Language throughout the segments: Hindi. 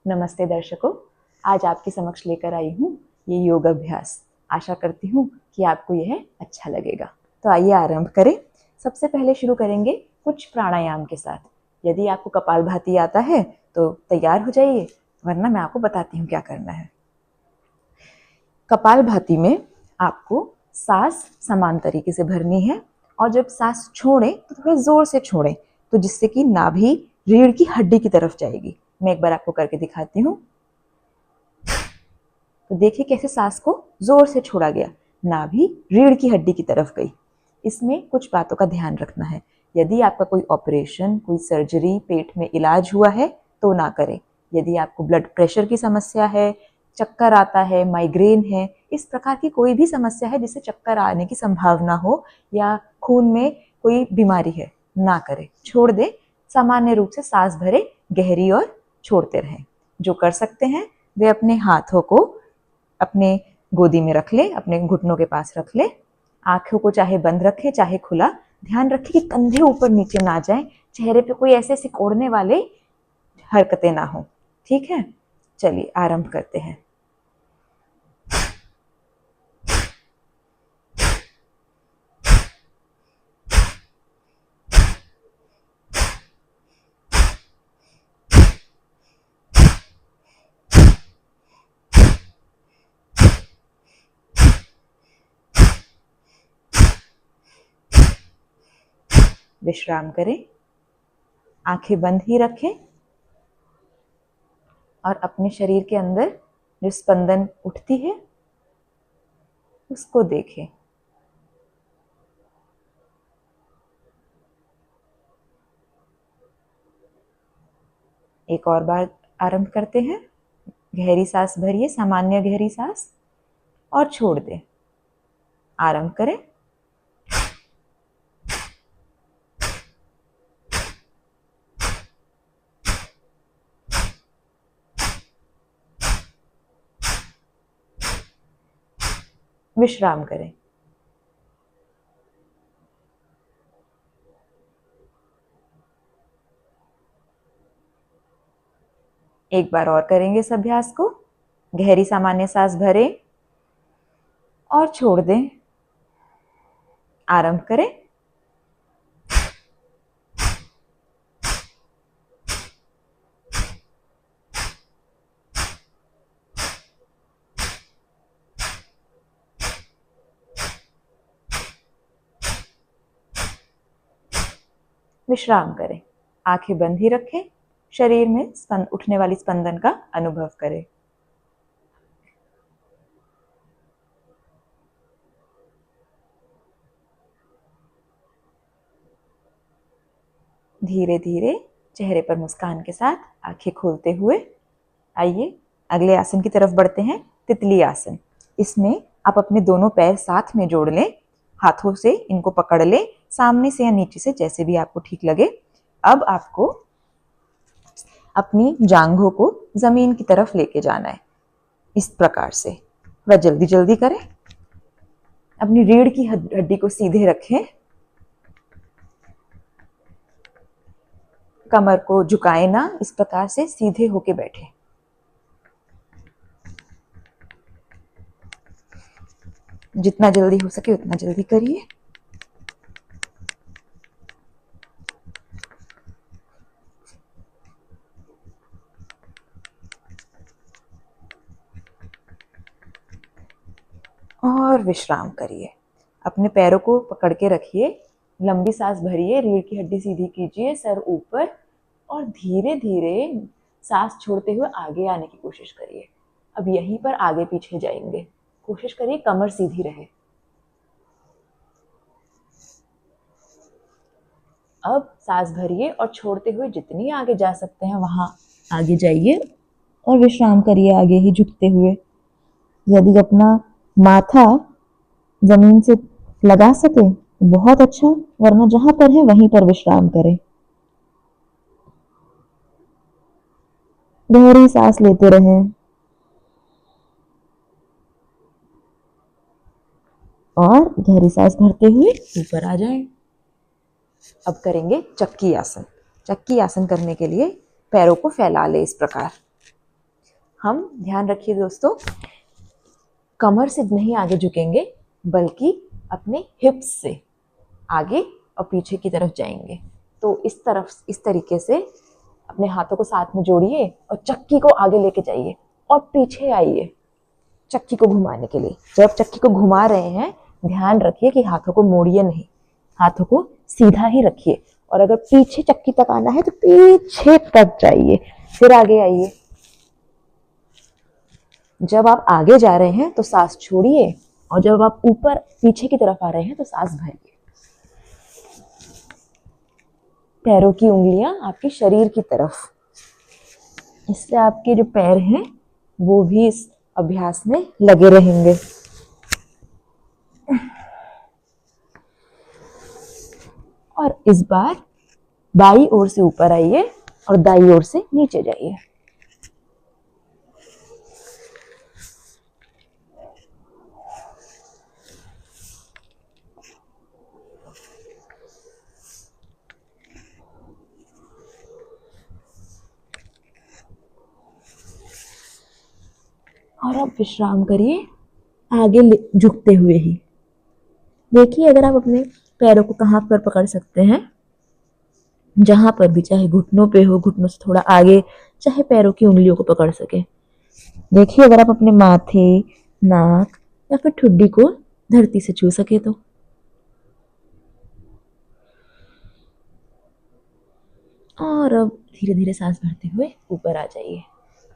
नमस्ते दर्शकों, आज आपके समक्ष लेकर आई हूँ ये योग अभ्यास। आशा करती हूँ कि आपको यह अच्छा लगेगा। तो आइए आरंभ करें। सबसे पहले शुरू करेंगे कुछ प्राणायाम के साथ। यदि आपको कपालभाति आता है तो तैयार हो जाइए, वरना मैं आपको बताती हूँ क्या करना है। कपालभाति में आपको सांस समान तरीके से भरनी है और जब सांस छोड़ें तो थोड़ा जोर से छोड़ें, तो जिससे कि नाभि रीढ़ की हड्डी की तरफ जाएगी। मैं एक बार आपको करके दिखाती हूँ। तो देखिए कैसे सांस को जोर से छोड़ा गया, नाभि रीढ़ की हड्डी की तरफ गई। इसमें कुछ बातों का ध्यान रखना है। यदि आपका कोई ऑपरेशन, कोई सर्जरी, पेट में इलाज हुआ है तो ना करें। यदि आपको ब्लड प्रेशर की समस्या है, चक्कर आता है, माइग्रेन है, इस प्रकार की कोई भी समस्या है जिससे चक्कर आने की संभावना हो या खून में कोई बीमारी है, ना करें, छोड़ दें। सामान्य रूप से सांस भरे, गहरी और छोड़ते रहें। जो कर सकते हैं वे अपने हाथों को अपने गोदी में रख ले, अपने घुटनों के पास रख ले। आंखों को चाहे बंद रखें चाहे खुला। ध्यान रखें कि कंधे ऊपर नीचे ना जाएं, चेहरे पे कोई ऐसे सिकोड़ने वाले हरकतें ना हो। ठीक है, चलिए आरंभ करते हैं। विश्राम करें, आंखें बंद ही रखें और अपने शरीर के अंदर जो स्पंदन उठती है उसको देखें। एक और बार आरंभ करते हैं। गहरी सांस भरिए, सामान्य गहरी सांस, और छोड़ दें। आरंभ करें। विश्राम करें। एक बार और करेंगे इस अभ्यास को। गहरी सामान्य सांस भरें और छोड़ दें। आरंभ करें। विश्राम करें। आंखें बंद ही रखें। शरीर में उठने वाली स्पंदन का अनुभव करें। धीरे धीरे चेहरे पर मुस्कान के साथ आंखें खोलते हुए आइए अगले आसन की तरफ बढ़ते हैं। तितली आसन। इसमें आप अपने दोनों पैर साथ में जोड़ लें, हाथों से इनको पकड़ लें, सामने से या नीचे से, जैसे भी आपको ठीक लगे। अब आपको अपनी जांघों को जमीन की तरफ लेके जाना है, इस प्रकार से। वह जल्दी जल्दी करें। अपनी रीढ़ की हड्डी को सीधे रखें, कमर को झुकाए ना, इस प्रकार से सीधे होके बैठे। जितना जल्दी हो सके उतना जल्दी करिए। और विश्राम करिए। अपने पैरों को पकड़ के रखिए, लंबी सांस भरिए, रीढ़ की हड्डी सीधी कीजिए, सर ऊपर, और धीरे धीरे सांस छोड़ते हुए आगे आने की कोशिश करिए। अब यहीं पर आगे पीछे जाएंगे। कोशिश करिए कमर सीधी रहे। अब सांस भरिए और छोड़ते हुए जितनी आगे जा सकते हैं वहां आगे जाइए और विश्राम करिए आगे ही झुकते हुए। यदि अपना माथा जमीन से लगा सके तो बहुत अच्छा, वरना जहां पर है वहीं पर विश्राम करें। गहरी सांस लेते रहें और गहरी सांस भरते हुए ऊपर आ जाएं। अब करेंगे चक्की आसन। चक्की आसन करने के लिए पैरों को फैला ले इस प्रकार। हम ध्यान रखिए दोस्तों, कमर से नहीं आगे झुकेंगे बल्कि अपने हिप्स से आगे और पीछे की तरफ जाएंगे। तो इस तरीके से अपने हाथों को साथ में जोड़िए और चक्की को आगे लेके जाइए और पीछे आइए चक्की को घुमाने के लिए। जब चक्की को घुमा रहे हैं ध्यान रखिए कि हाथों को मोड़िए नहीं, हाथों को सीधा ही रखिए। और अगर पीछे चक्की तक आना है तो पीछे तक जाइए, फिर आगे आइए। जब आप आगे जा रहे हैं तो सांस छोड़िए और जब आप ऊपर पीछे की तरफ आ रहे हैं तो सांस भरिए। पैरों की उंगलियां आपके शरीर की तरफ, इससे आपके जो पैर हैं वो भी इस अभ्यास में लगे रहेंगे। और इस बार बाई ओर से ऊपर आइए और दाई ओर से नीचे जाइए। और अब विश्राम करिए आगे झुकते हुए ही। देखिए अगर आप अपने पैरों को कहाँ पर पकड़ सकते हैं, जहां पर भी, चाहे घुटनों पे हो, घुटनों से थोड़ा आगे, चाहे पैरों की उंगलियों को पकड़ सके। देखिए अगर आप अपने माथे, नाक या फिर ठुड्डी को धरती से छू सके तो। और अब धीरे धीरे सांस भरते हुए ऊपर आ जाइए।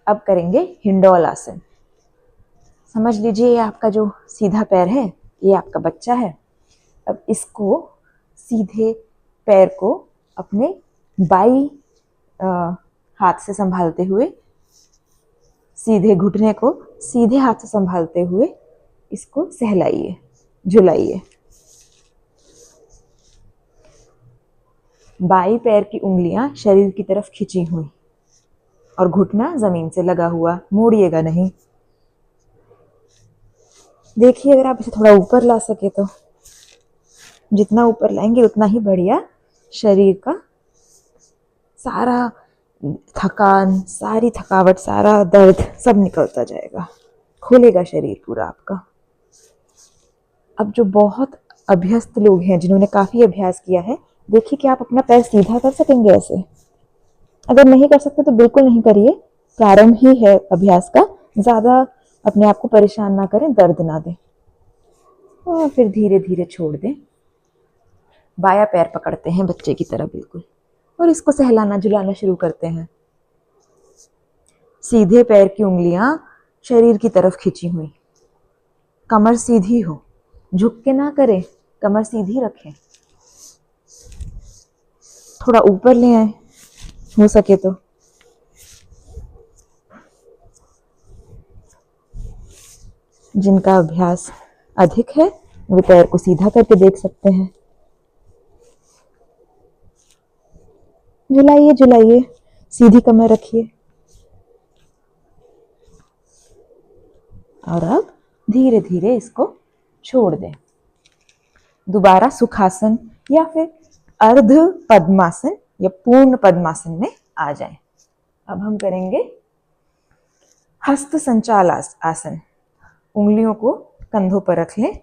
अब करेंगे हिंडोल आसन। समझ लीजिए ये आपका जो सीधा पैर है ये आपका बच्चा है। अब इसको सीधे पैर को अपने बाई हाथ से संभालते हुए, सीधे घुटने को सीधे हाथ से संभालते हुए इसको सहलाइए, झुलाइए। बाई पैर की उंगलियां शरीर की तरफ खिंची हुई और घुटना जमीन से लगा हुआ, मोड़िएगा नहीं। देखिए अगर आप इसे थोड़ा ऊपर ला सके तो, जितना ऊपर लाएंगे उतना ही बढ़िया शरीर का सारा थकान, सारी थकावट, सारा दर्द सब निकलता जाएगा, खुलेगा शरीर पूरा आपका। अब जो बहुत अभ्यस्त लोग हैं जिन्होंने काफी अभ्यास किया है, देखिए कि आप अपना पैर सीधा कर सकेंगे ऐसे। अगर नहीं कर सकते तो बिल्कुल नहीं करिए, प्रारंभ ही है अभ्यास का, ज्यादा अपने आप को परेशान ना करें, दर्द ना दें। और फिर धीरे धीरे छोड़ दें। बाया पैर पकड़ते हैं बच्चे की तरह बिल्कुल और इसको सहलाना झुलाना शुरू करते हैं। सीधे पैर की उंगलियां शरीर की तरफ खिंची हुई, कमर सीधी हो, झुक के ना करें, कमर सीधी रखें। थोड़ा ऊपर ले आए हो सके तो। जिनका अभ्यास अधिक है वो पैर को सीधा करके देख सकते हैं। झुलाइए झुलाइए, सीधी कमर रखिए। और अब धीरे धीरे इसको छोड़ दें। दोबारा सुखासन या फिर अर्ध पद्मासन या पूर्ण पद्मासन में आ जाएं। अब हम करेंगे हस्त संचाल आसन। उंगलियों को कंधों पर रख लें,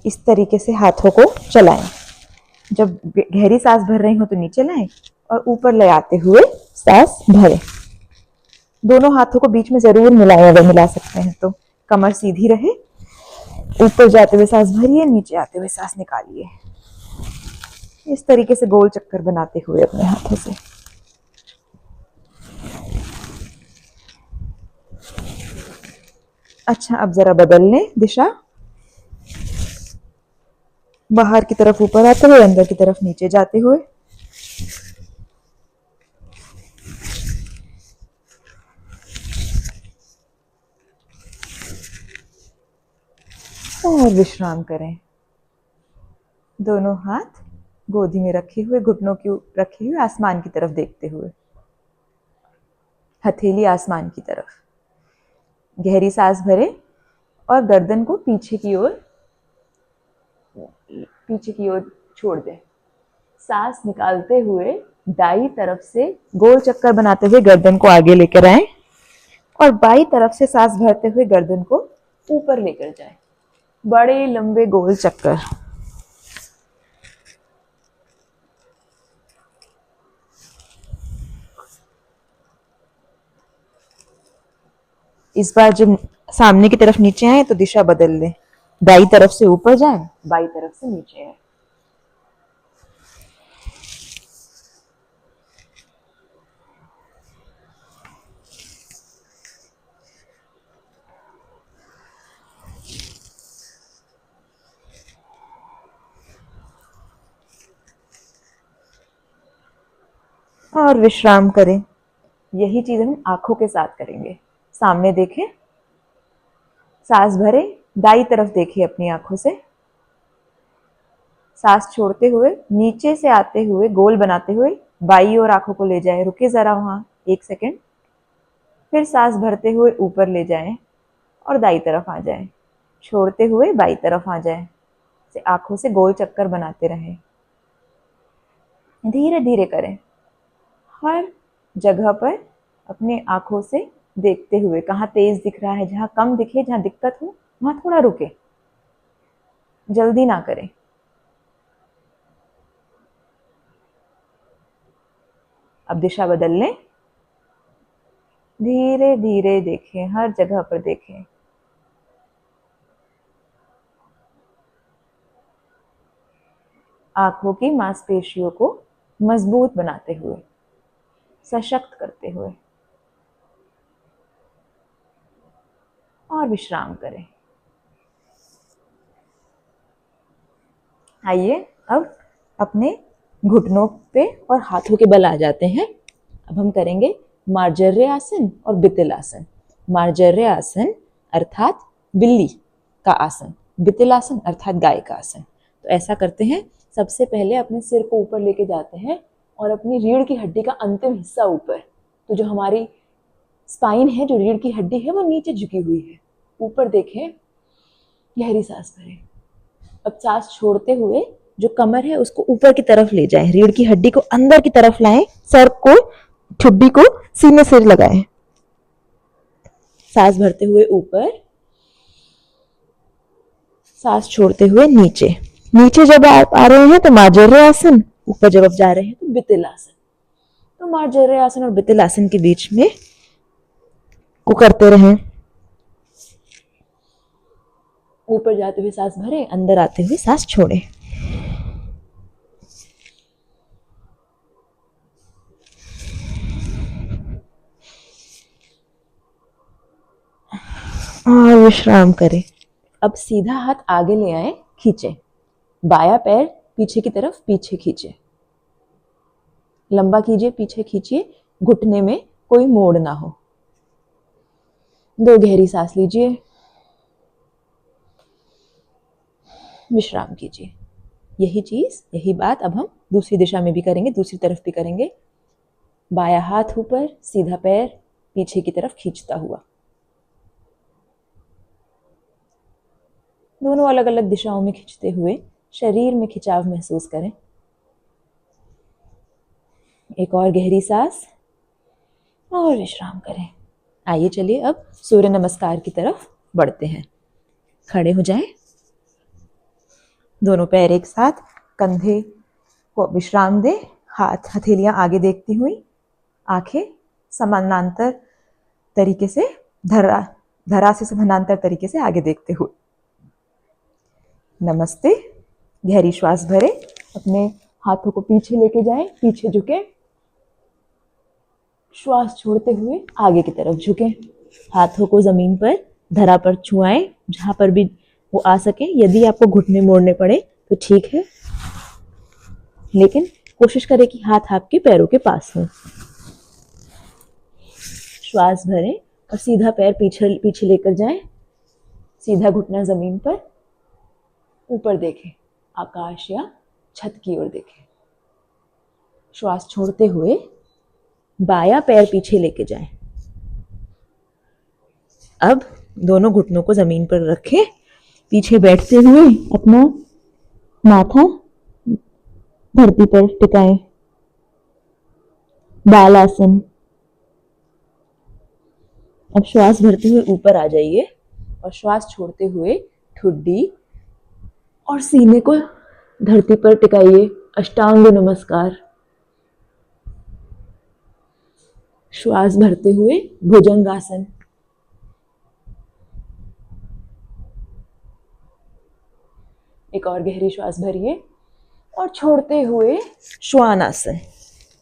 इस तरीके से हाथों को चलाएं। जब गहरी सांस भर रही हो तो नीचे लाएं और ऊपर ले आते हुए सांस भरें। दोनों हाथों को बीच में जरूर मिलाएं अगर मिला सकते हैं तो। कमर सीधी रहे, ऊपर जाते हुए सांस भरिए, नीचे आते हुए सांस निकालिए। इस तरीके से गोल चक्कर बनाते हुए अपने हाथों से। अच्छा अब जरा बदल लें दिशा, बाहर की तरफ ऊपर आते हुए, अंदर की तरफ नीचे जाते हुए। और विश्राम करें। दोनों हाथ गोदी में रखे हुए, घुटनों की रखे हुए, आसमान की तरफ देखते हुए, हथेली आसमान की तरफ। गहरी सांस भरें और गर्दन को पीछे की ओर छोड़ दें। सांस निकालते हुए दाई तरफ से गोल चक्कर बनाते हुए गर्दन को आगे लेकर आए। और बाई तरफ से सांस भरते हुए गर्दन को ऊपर लेकर जाए, बड़े लंबे गोल चक्कर। इस बार जब सामने की तरफ नीचे आए तो दिशा बदल लें, दाई तरफ से ऊपर जाए, बाई तरफ से नीचे आए। और विश्राम करें। यही चीज हम आंखों के साथ करेंगे। सामने देखें, सांस भरें, दाई तरफ देखिए अपनी आंखों से, सांस छोड़ते हुए नीचे से आते हुए गोल बनाते हुए बाई और आंखों को ले जाए। रुके जरा वहां 1 सेकेंड। फिर सांस भरते हुए ऊपर ले जाएं और दाई तरफ आ जाएं, छोड़ते हुए बाई तरफ आ जाएं। से आंखों से गोल चक्कर बनाते रहें, धीरे धीरे करें। हर जगह पर अपने आंखों से देखते हुए, कहाँ तेज दिख रहा है, जहां कम दिखे, जहां दिक्कत हो वहां थोड़ा रुके, जल्दी ना करें। अब दिशा बदल लें, धीरे धीरे देखें, हर जगह पर देखें। आंखों की मांसपेशियों को मजबूत बनाते हुए, सशक्त करते हुए, और विश्राम करें। आइए अब अपने घुटनों पे और हाथों के बल आ जाते हैं। अब हम करेंगे मार्जर्य आसन और बितिल आसन। मार्जर्य आसन अर्थात बिल्ली का आसन, बितिल आसन अर्थात गाय का आसन। तो ऐसा करते हैं, सबसे पहले अपने सिर को ऊपर लेके जाते हैं और अपनी रीढ़ की हड्डी का अंतिम हिस्सा ऊपर, तो जो हमारी स्पाइन है, जो रीढ़ की हड्डी है, वो नीचे झुकी हुई है। ऊपर देखें, गहरी सांस भरें। अब सांस छोड़ते हुए जो कमर है उसको ऊपर की तरफ ले जाएं, रीढ़ की हड्डी को अंदर की तरफ लाएं, सर को, ठुड्डी को सीने से लगाएं। सांस भरते हुए ऊपर, सांस छोड़ते हुए नीचे। नीचे जब आप आ रहे हैं तो मार्जर्य आसन, ऊपर जब आप जा रहे हैं तो बितिल आसन। तो मार्जर्य आसन और बितिल आसन के बीच में को करते रहें। ऊपर जाते हुए सांस भरें, अंदर आते हुए सांस छोड़ें। और विश्राम करें। अब सीधा हाथ आगे ले आए, खींचे, बाया पैर पीछे की तरफ पीछे खींचे, लंबा कीजिए, पीछे खींचिए, घुटने में कोई मोड़ ना हो। 2 गहरी सांस लीजिए, विश्राम कीजिए। यही चीज, यही बात अब हम दूसरी दिशा में भी करेंगे, दूसरी तरफ भी करेंगे। बाया हाथ ऊपर, सीधा पैर पीछे की तरफ खींचता हुआ। दोनों अलग अलग दिशाओं में खींचते हुए शरीर में खिंचाव महसूस करें। एक और गहरी सांस और विश्राम करें। आइए चलिए अब सूर्य नमस्कार की तरफ बढ़ते हैं। खड़े हो जाएं, दोनों पैर एक साथ, कंधे को विश्राम दें, हाथ हथेलियां आगे देखती हुई, आंखें समानांतर तरीके से धरा से समानांतर तरीके से आगे देखते हुए। नमस्ते। गहरी श्वास भरें, अपने हाथों को पीछे लेके जाएं, पीछे झुके, श्वास छोड़ते हुए आगे की तरफ झुकें। हाथों को जमीन पर, धरा पर छुआएं, जहां पर भी वो आ सके। यदि आपको घुटने मोड़ने पड़े तो ठीक है, लेकिन कोशिश करें कि हाथ आपके पैरों के पास हो। श्वास भरें और सीधा पैर पीछे पीछे लेकर जाएं, सीधा घुटना जमीन पर, ऊपर देखें, आकाश या छत की ओर देखें। श्वास छोड़ते हुए बाया पैर पीछे लेके जाएं। अब दोनों घुटनों को जमीन पर रखें, पीछे बैठते हुए अपना माथा धरती पर टिकाएं, बाल आसन। अब श्वास भरते हुए ऊपर आ जाइए और श्वास छोड़ते हुए ठुड्डी और सीने को धरती पर टिकाइए। अष्टांग नमस्कार। श्वास भरते हुए भुजंगासन। एक और गहरी श्वास भरिए और छोड़ते हुए श्वानासन,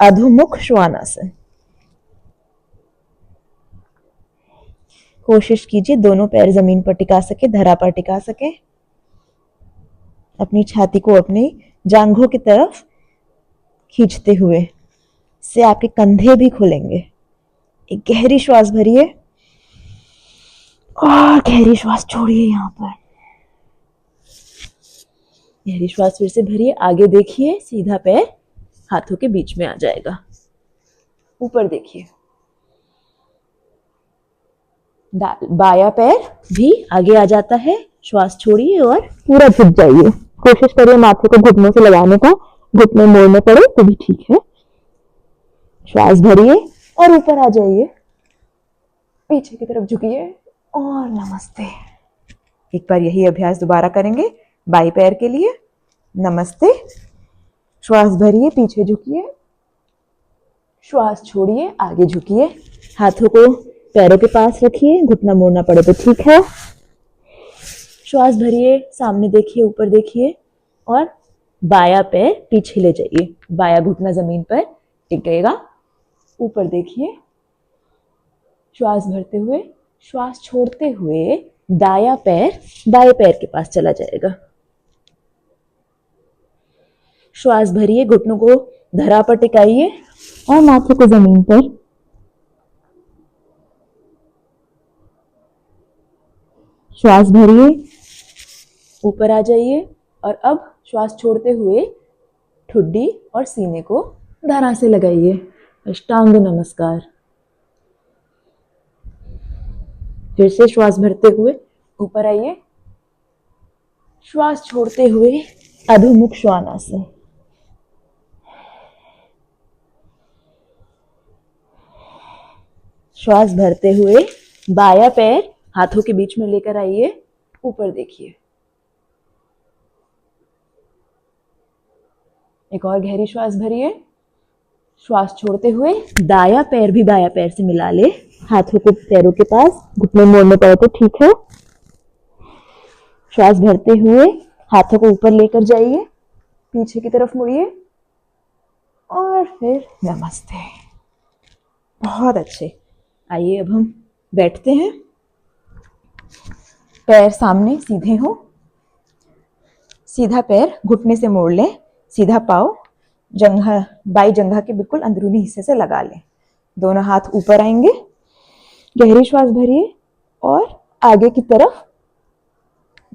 अधोमुख श्वानासन। कोशिश कीजिए दोनों पैर जमीन पर टिका सके, धरा पर टिका सके। अपनी छाती को अपनी जांघों की तरफ खींचते हुए, इससे आपके कंधे भी खुलेंगे। एक गहरी श्वास भरिए और गहरी श्वास छोड़िए। यहाँ पर गहरी श्वास फिर से भरिए। आगे देखिए, सीधा पैर हाथों के बीच में आ जाएगा। ऊपर देखिए, बाया पैर भी आगे आ जाता है। श्वास छोड़िए और पूरा झुक जाइए। कोशिश करिए माथे को घुटनों से लगाने का, घुटने मोड़ने पड़े तो भी ठीक है। श्वास भरिए और ऊपर आ जाइए। पीछे की तरफ झुकिए और नमस्ते। एक बार यही अभ्यास दोबारा करेंगे बाई पैर के लिए। नमस्ते। श्वास भरिए, पीछे झुकिए, श्वास छोड़िए, आगे झुकिए। हाथों को पैरों के पास रखिए, घुटना मोड़ना पड़े तो ठीक है। श्वास भरिए, सामने देखिए, ऊपर देखिए और बाया पैर पीछे ले जाइए। बाया घुटना जमीन पर टिकेगा। ऊपर देखिए। श्वास भरते हुए, श्वास छोड़ते हुए दाया पैर बाएं पैर के पास चला जाएगा। श्वास भरिए, घुटनों को धरा पर टिकाइए और माथे को जमीन पर। श्वास भरिए, ऊपर आ जाइए और अब श्वास छोड़ते हुए ठुड्डी और सीने को धरा से लगाइए। अष्टांग नमस्कार। फिर से श्वास भरते हुए ऊपर आइए। श्वास छोड़ते हुए अधोमुख श्वानासन। श्वास भरते हुए बाया पैर हाथों के बीच में लेकर आइए। ऊपर देखिए। एक और गहरी श्वास भरिए। श्वास छोड़ते हुए दाया पैर भी बाया पैर से मिला ले। हाथों को पैरों के पास, घुटने मोड़ने पड़े तो ठीक है। श्वास भरते हुए हाथों को ऊपर लेकर जाइए, पीछे की तरफ मुड़िए और फिर नमस्ते। बहुत अच्छे। आइए अब हम बैठते हैं। पैर सामने सीधे हो। सीधा पैर घुटने से मोड़ लें। सीधा पाँव जंघा, बाई जंघा के बिल्कुल अंदरूनी हिस्से से लगा लें। दोनों हाथ ऊपर आएंगे। गहरी श्वास भरिए और आगे की तरफ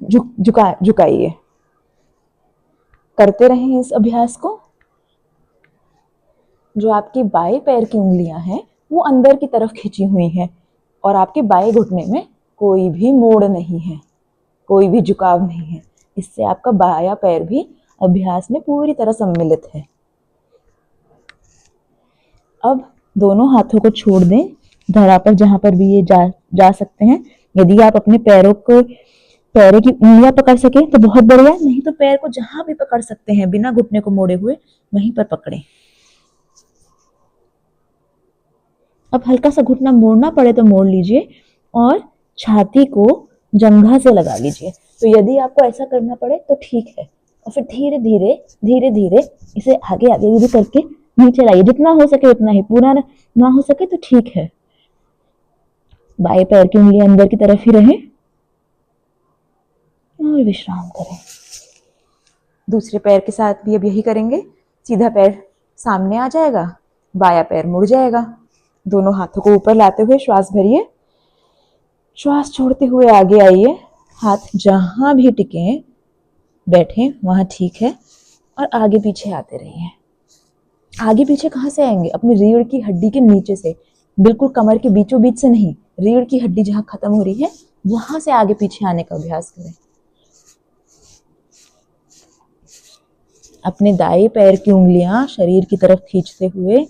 झुकाइए। करते रहें इस अभ्यास को। जो आपकी बाएं पैर की उंगलियां हैं वो अंदर की तरफ खिंची हुई हैं और आपके बाएं घुटने में कोई भी मोड़ नहीं है, कोई भी झुकाव नहीं है। इससे आपका बायां पैर भी अभ्यास में पूरी तरह सम्मिलित है। अब दोनों हाथों को छोड़ दें धरा पर, जहां पर भी ये जा सकते हैं। यदि आप अपने पैरों की उंगलियां पकड़ सके तो बहुत बढ़िया, नहीं तो पैर को जहां भी पकड़ सकते हैं बिना घुटने को मोड़े हुए वहीं पर पकड़ें। अब हल्का सा घुटना मोड़ना पड़े तो मोड़ लीजिए और छाती को जंघा से लगा लीजिए। तो यदि आपको ऐसा करना पड़े तो ठीक है, और फिर धीरे धीरे इसे आगे आगे करके नीचे लाइए। जितना हो सके उतना ही, पूरा ना हो सके तो ठीक है। बाएं पैर की उंगली अंदर की तरफ ही रहे और विश्राम करें। दूसरे पैर के साथ भी अब यही करेंगे। सीधा पैर सामने आ जाएगा, बायां पैर मुड़ जाएगा। दोनों हाथों को ऊपर लाते हुए श्वास भरिए। श्वास छोड़ते हुए आगे आइए। हाथ जहां भी टिके बैठे वहां ठीक है और आगे पीछे आते रहिए। आगे पीछे कहां से आएंगे? अपनी रीढ़ की हड्डी के नीचे से, बिल्कुल कमर के बीचों बीच से नहीं। रीढ़ की हड्डी जहां खत्म हो रही है वहां से आगे पीछे आने का अभ्यास करें। अपने दाएं पैर की उंगलियां शरीर की तरफ खींचते हुए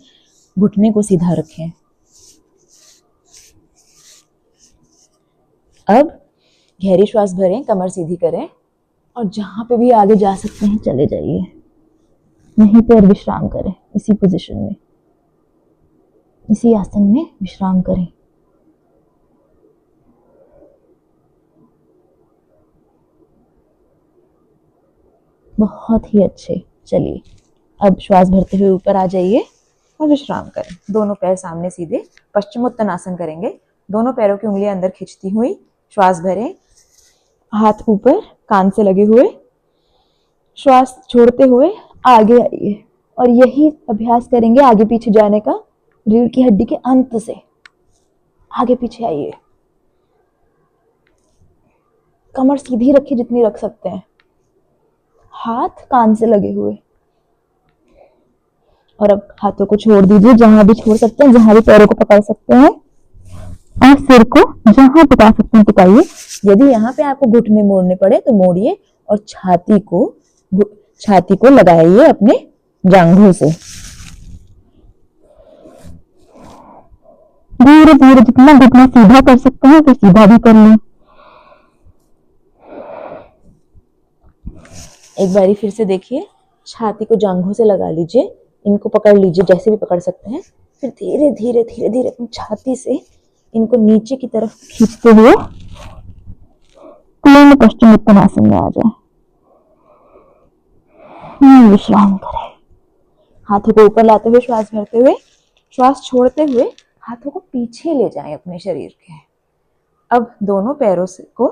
घुटने को सीधा रखें। अब गहरी श्वास भरें, कमर सीधी करें और जहां पे भी आगे जा सकते हैं चले जाइए। यहीं पर विश्राम करें, इसी पोजीशन में, इसी आसन में विश्राम करें। बहुत ही अच्छे। चलिए अब श्वास भरते हुए ऊपर आ जाइए और विश्राम करें। दोनों पैर सामने सीधे पश्चिमोत्तानासन करेंगे। दोनों पैरों की उंगलियां अंदर खींचती हुई श्वास भरें, हाथ ऊपर कान से लगे हुए, श्वास छोड़ते हुए आगे आइए और यही अभ्यास करेंगे आगे पीछे जाने का। रीढ़ की हड्डी के अंत से आगे पीछे आइए। कमर सीधी रखिए जितनी रख सकते हैं, हाथ कान से लगे हुए। और अब हाथों को छोड़ दीजिए, जहां भी छोड़ सकते हैं, जहां भी पैरों को पकड़ सकते हैं, और सिर को जहां टिका सकते हैं टिकाइए। यदि यहाँ पे आपको घुटने मोड़ने पड़े तो मोड़िए और छाती को लगाइए अपने जांघों से। धीरे धीरे जितना घुटना सीधा कर सकते हैं तो सीधा भी कर लें। एक बारी फिर से देखिए, छाती को जांघों से लगा लीजिए, इनको पकड़ लीजिए जैसे भी पकड़ सकते हैं। फिर धीरे धीरे धीरे धीरे अपनी छाती से इनको नीचे की तरफ खींचते हुए पूर्ण पश्चिमोत्तानासन में आ जाए। विश्राम करें। हाथों को ऊपर लाते हुए श्वास भरते हुए, श्वास छोड़ते हुए हाथों को पीछे ले जाएं अपने शरीर के। अब दोनों पैरों को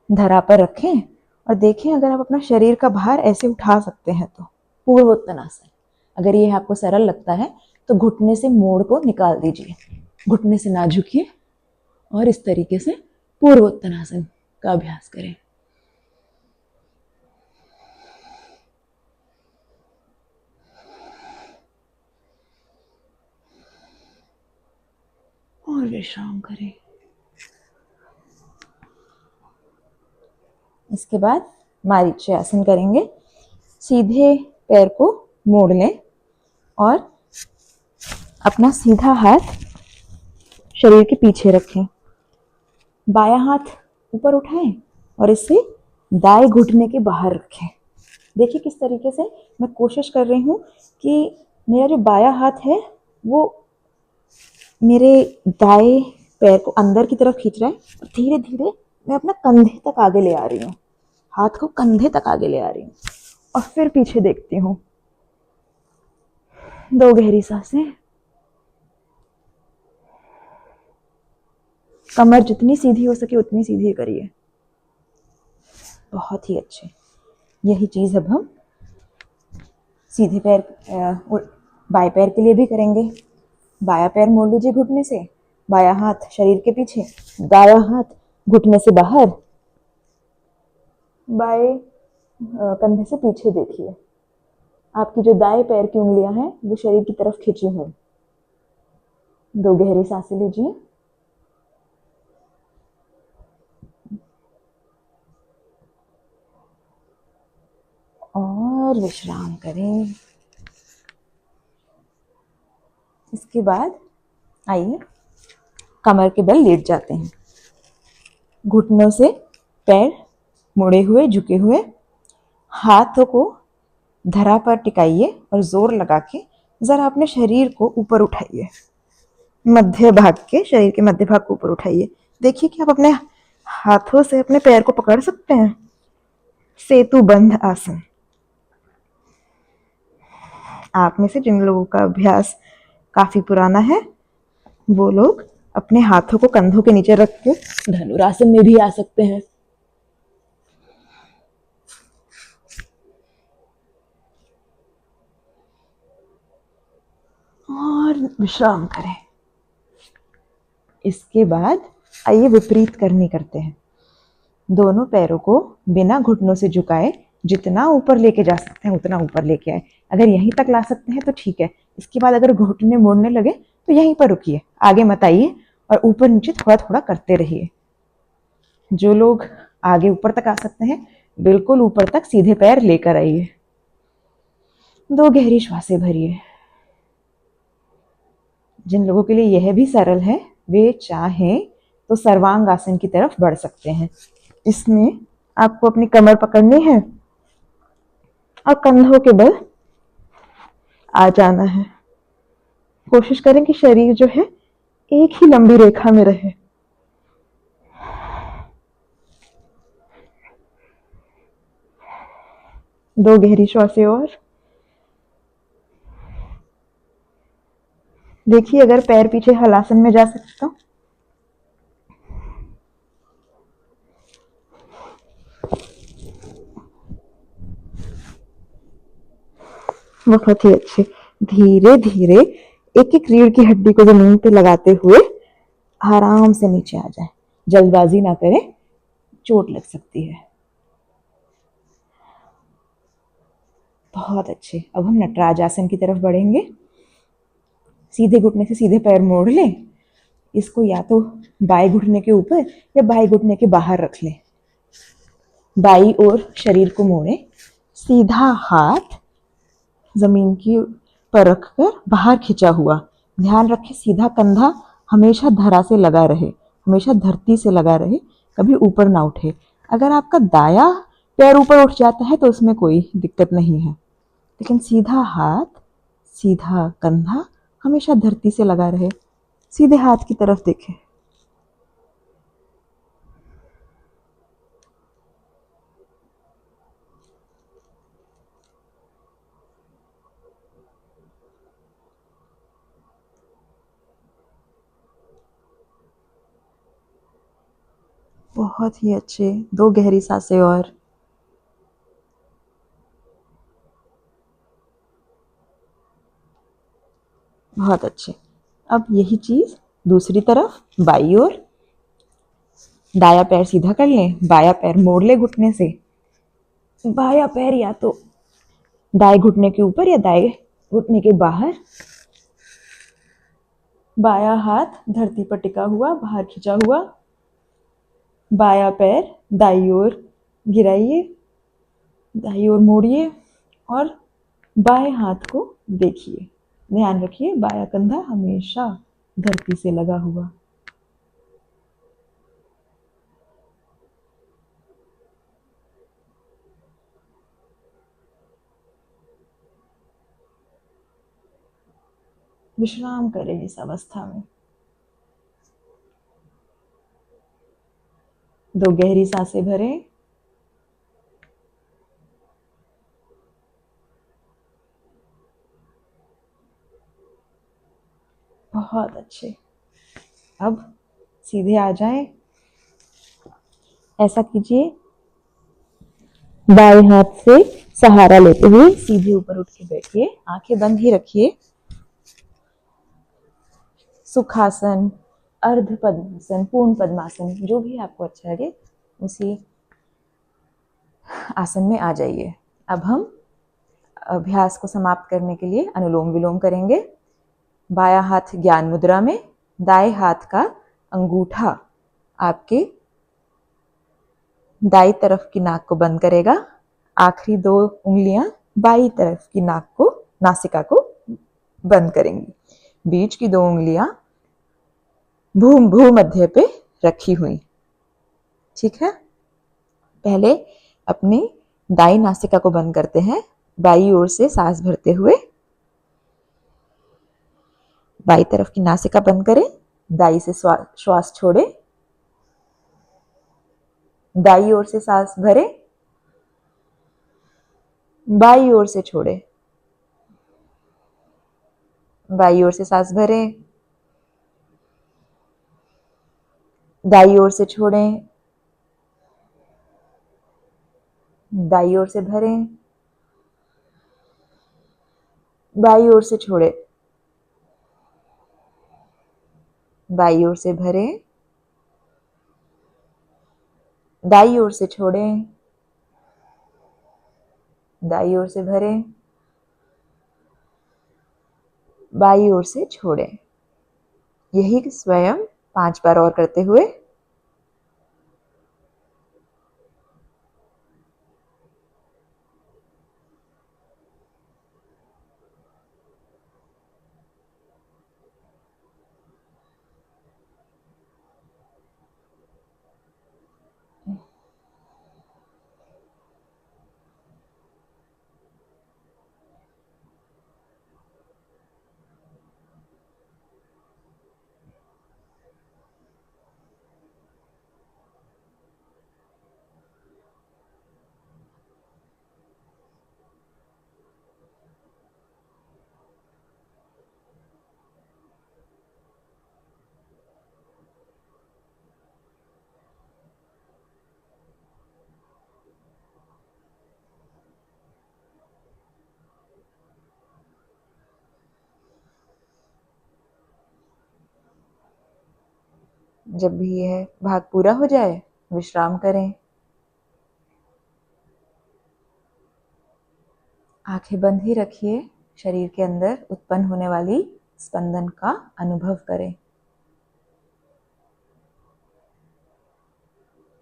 धरा पर रखें और देखें अगर आप अपना शरीर का भार ऐसे उठा सकते हैं तो पूर्वोत्तानासन। अगर ये आपको सरल लगता है तो घुटने से मोड़ को निकाल दीजिए, घुटने से ना झुकिए और इस तरीके से पूर्वोत्तानासन का अभ्यास करें। और विश्राम करें। इसके बाद मारीचर्यासन करेंगे। सीधे पैर को मोड़ लें और अपना सीधा हाथ शरीर के पीछे रखें। बायां हाथ ऊपर उठाएं और इसे दाएं घुटने के बाहर रखें। देखिए किस तरीके से मैं कोशिश कर रही हूँ कि मेरा जो बायां हाथ है वो मेरे दाएं पैर को अंदर की तरफ खींच रहा है। धीरे धीरे मैं अपना कंधे तक आगे ले आ रही हूँ, हाथ को कंधे तक आगे ले आ रही हूँ और फिर पीछे देखती हूँ। 2 गहरी सांसें। कमर जितनी सीधी हो सके उतनी सीधी करिए। बहुत ही अच्छे। यही चीज अब हम सीधे पैर बाएं पैर के लिए भी करेंगे। बायां पैर मोड़ लीजिए घुटने से, बायां हाथ शरीर के पीछे, दायां हाथ घुटने से बाहर, बाएं कंधे से पीछे देखिए। आपकी जो दाएं पैर की उंगलियां हैं वो शरीर की तरफ खींची हुई। 2 गहरी सांसें लीजिए और विश्राम करें। इसके बाद आइए कमर के बल लेट जाते हैं। घुटनों से पैर मुड़े हुए झुके हुए, हाथों को धरा पर टिकाइए और जोर लगा के जरा अपने शरीर को ऊपर उठाइए। मध्य भाग के शरीर के मध्य भाग को ऊपर उठाइए। देखिए कि आप अपने हाथों से अपने पैर को पकड़ सकते हैं। सेतु बंध आसन। आप में से जिन लोगों का अभ्यास काफी पुराना है वो लोग अपने हाथों को कंधों के नीचे रख के धनुरासन में भी आ सकते हैं। और विश्राम करें। इसके बाद आइए विपरीत करनी करते हैं। दोनों पैरों को बिना घुटनों से झुकाए जितना ऊपर लेके जा सकते हैं उतना ऊपर लेके आए। अगर यहीं तक ला सकते हैं तो ठीक है। इसके बाद अगर घुटने मुड़ने लगे तो यहीं पर रुकिए, आगे मत आइए और ऊपर नीचे थोड़ा थोड़ा करते रहिए। जो लोग आगे ऊपर तक आ सकते हैं बिल्कुल ऊपर तक सीधे पैर लेकर आइए। 2 गहरी श्वासें भरिए। जिन लोगों के लिए यह भी सरल है वे चाहें तो सर्वांग आसन की तरफ बढ़ सकते हैं। इसमें आपको अपनी कमर पकड़नी है और कंधों के बल आ जाना है। कोशिश करें कि शरीर जो है एक ही लंबी रेखा में रहे। दो गहरी श्वासें और। देखिए अगर पैर पीछे हलासन में जा सकता हूं। बहुत ही अच्छे। धीरे धीरे एक एक रीढ़ की हड्डी को जमीन पे लगाते हुए आराम से नीचे आ जाए। जल्दबाजी ना करें, चोट लग सकती है। बहुत अच्छे। अब हम नटराज आसन की तरफ बढ़ेंगे। सीधे घुटने से सीधे पैर मोड़ लें। इसको या तो बाएं घुटने के ऊपर या बाएं घुटने के बाहर रख लें। बाई ओर शरीर को मोड़ें। सीधा हाथ जमीन की पर रखकर बाहर खिंचा हुआ। ध्यान रखें सीधा कंधा हमेशा धरा से लगा रहे, हमेशा धरती से लगा रहे, कभी ऊपर ना उठे। अगर आपका दाया पैर ऊपर उठ जाता है तो उसमें कोई दिक्कत नहीं है, लेकिन सीधा हाथ, सीधा कंधा हमेशा धरती से लगा रहे। सीधे हाथ की तरफ देखें। बहुत ही अच्छे। दो गहरी सांसें और। बहुत अच्छे। अब यही चीज दूसरी तरफ बाई ओर। दाया पैर सीधा कर लें, बाया पैर मोड़ ले घुटने से। बाया पैर या तो दाएं घुटने के ऊपर या दाएं घुटने के बाहर। बाया हाथ धरती पर टिका हुआ, बाहर खिंचा हुआ। बाया पैर दाई ओर गिराइए, दाई ओर मोड़िए और बाएं हाथ को देखिए। ध्यान रखिए बाया कंधा हमेशा धरती से लगा हुआ। विश्राम करें इस अवस्था में। दो गहरी सांसें भरें। बहुत अच्छे। अब सीधे आ जाएं। ऐसा कीजिए, बाएं हाथ से सहारा लेते हुए सीधे ऊपर उठ के बैठिए। आंखें बंद ही रखिए। सुखासन, अर्ध पद्मासन, पूर्ण पद्मासन, जो भी आपको अच्छा लगे उसी आसन में आ जाइए। अब हम अभ्यास को समाप्त करने के लिए अनुलोम विलोम करेंगे। बायां हाथ ज्ञान मुद्रा में, दाएं हाथ का अंगूठा आपके दाई तरफ की नाक को बंद करेगा। आखिरी दो उंगलियां बाई तरफ की नाक को, नासिका को बंद करेंगी। बीच की दो उंगलियां भूमध्य पे रखी हुई। ठीक है। पहले अपनी दाई नासिका को बंद करते हैं। बाई ओर से सांस भरते हुए बाई तरफ की नासिका बंद करें। दाई से श्वास छोड़े। दाई ओर से सांस भरे, बाई ओर से छोड़े। बाई ओर से सांस भरें, दाई ओर से छोड़ें। दाई ओर से भरें, बाई ओर से छोड़े। बाई ओर से भरें, दाई ओर से छोड़ें। दाई ओर से भरें, बाई ओर से छोड़ें। यही स्वयं 5 बार और करते हुए जब भी यह भाग पूरा हो जाए विश्राम करें। आंखें बंद ही रखिए, शरीर के अंदर उत्पन्न होने वाली स्पंदन का अनुभव करें।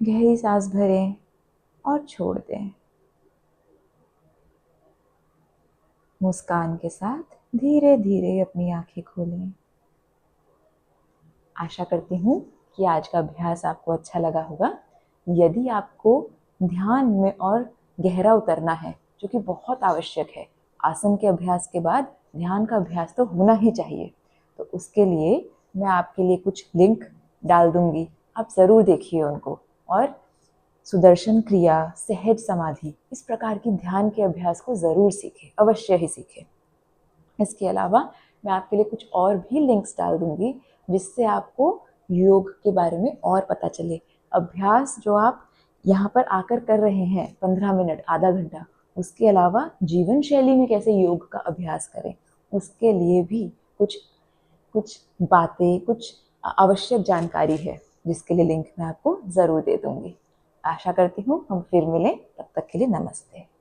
गहरी सांस भरें और छोड़ दें। मुस्कान के साथ धीरे धीरे अपनी आंखें खोलें। आशा करती हूँ कि आज का अभ्यास आपको अच्छा लगा होगा। यदि आपको ध्यान में और गहरा उतरना है, जो कि बहुत आवश्यक है, आसन के अभ्यास के बाद ध्यान का अभ्यास तो होना ही चाहिए, तो उसके लिए मैं आपके लिए कुछ लिंक डाल दूंगी, आप ज़रूर देखिए उनको। और सुदर्शन क्रिया, सहज समाधि, इस प्रकार की ध्यान के अभ्यास को ज़रूर सीखें, अवश्य ही सीखें। इसके अलावा मैं आपके लिए कुछ और भी लिंक्स डाल दूंगी, जिससे आपको योग के बारे में और पता चले। अभ्यास जो आप यहाँ पर आकर कर रहे हैं 15 मिनट, आधा घंटा, उसके अलावा जीवन शैली में कैसे योग का अभ्यास करें, उसके लिए भी कुछ कुछ बातें, कुछ आवश्यक जानकारी है, जिसके लिए लिंक मैं आपको ज़रूर दे दूंगी। आशा करती हूँ हम फिर मिलें, तब तक के लिए नमस्ते।